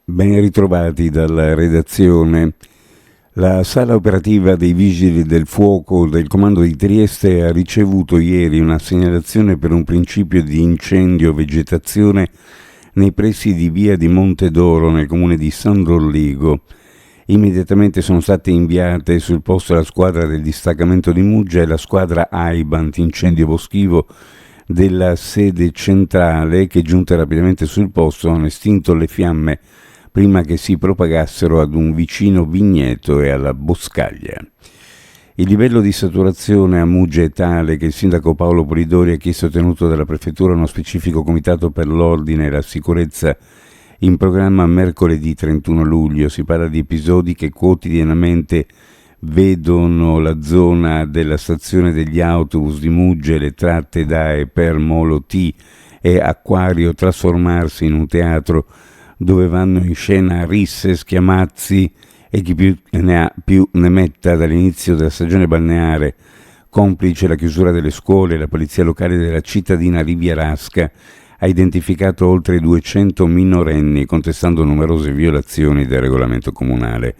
Ben ritrovati dalla redazione. La sala operativa dei Vigili del Fuoco del Comando di Trieste ha ricevuto ieri una segnalazione per un principio di incendio vegetazione nei pressi di via di Montedoro nel comune di San Rolligo. Immediatamente sono state inviate sul posto la squadra del distaccamento di Muggia e la squadra AIBA antincendio boschivo della sede centrale che, giunte rapidamente sul posto, hanno estinto le fiamme prima che si propagassero ad un vicino vigneto e alla boscaglia. Il livello di saturazione a Muggia è tale che il sindaco Paolo Polidori ha chiesto, tenuto dalla prefettura, uno specifico comitato per l'ordine e la sicurezza in programma mercoledì 31 luglio. Si parla di episodi che quotidianamente vedono la zona della stazione degli autobus di Muggia e le tratte da e per Molo T e Acquario trasformarsi in un teatro dove vanno in scena risse, schiamazzi e chi più ne ha più ne metta. Dall'inizio della stagione balneare, complice la chiusura delle scuole, la polizia locale della cittadina rivierasca ha identificato oltre 200 minorenni, contestando numerose violazioni del regolamento comunale.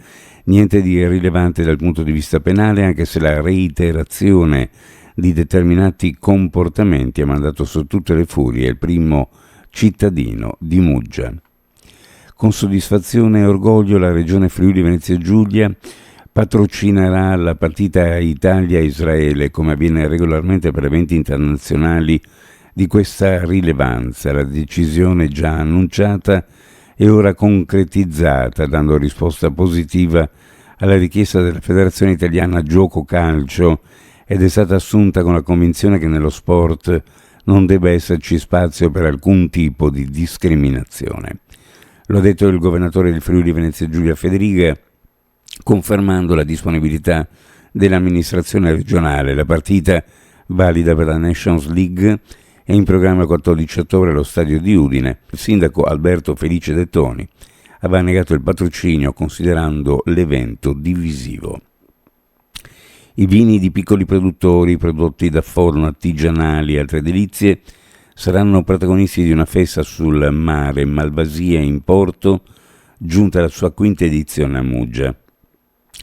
Niente di rilevante dal punto di vista penale, anche se la reiterazione di determinati comportamenti ha mandato su tutte le furie il primo cittadino di Muggia. Con soddisfazione e orgoglio la Regione Friuli Venezia Giulia patrocinerà la partita Italia-Israele, come avviene regolarmente per eventi internazionali di questa rilevanza. La decisione già annunciata è ora concretizzata, dando risposta positiva alla richiesta della Federazione Italiana Giuoco Calcio, ed è stata assunta con la convinzione che nello sport non debba esserci spazio per alcun tipo di discriminazione. Lo ha detto il governatore del Friuli Venezia Giulia Federica, confermando la disponibilità dell'amministrazione regionale. La partita, valida per la Nations League, è in programma il 14 ottobre allo stadio di Udine. Il sindaco Alberto Felice Dettoni aveva negato il patrocinio considerando l'evento divisivo. I vini di piccoli produttori, prodotti da forno, artigianali e altre delizie, saranno protagonisti di una festa sul mare Malvasia in Porto, giunta alla sua quinta edizione a Muggia.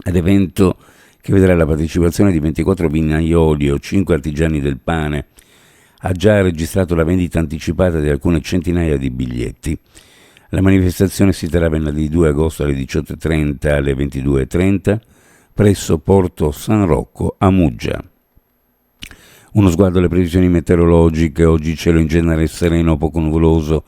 Ad evento che vedrà la partecipazione di 24 vinaioli o 5 artigiani del pane, ha già registrato la vendita anticipata di alcune centinaia di biglietti. La manifestazione si terrà venerdì 2 agosto alle 18.30 alle 22.30 presso Porto San Rocco a Muggia. Uno sguardo alle previsioni meteorologiche. Oggi cielo in genere sereno, poco nuvoloso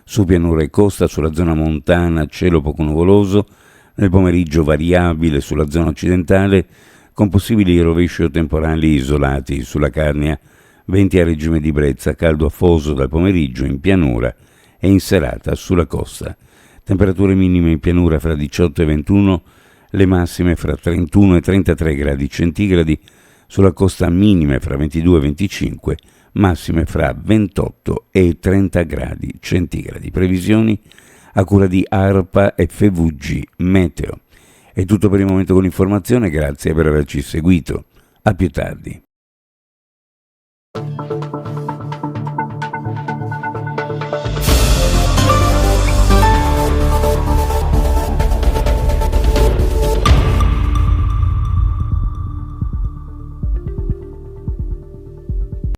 su pianura e costa, sulla zona montana cielo poco nuvoloso, nel pomeriggio variabile sulla zona occidentale, con possibili rovesci o temporali isolati sulla Carnia, venti a regime di brezza, caldo afoso dal pomeriggio in pianura e in serata sulla costa. Temperature minime in pianura fra 18 e 21, le massime fra 31 e 33 gradi centigradi, sulla costa minime fra 22 e 25, massime fra 28 e 30 gradi centigradi. Previsioni a cura di ARPA e FVG Meteo. È tutto per il momento con l'informazione, grazie per averci seguito. A più tardi.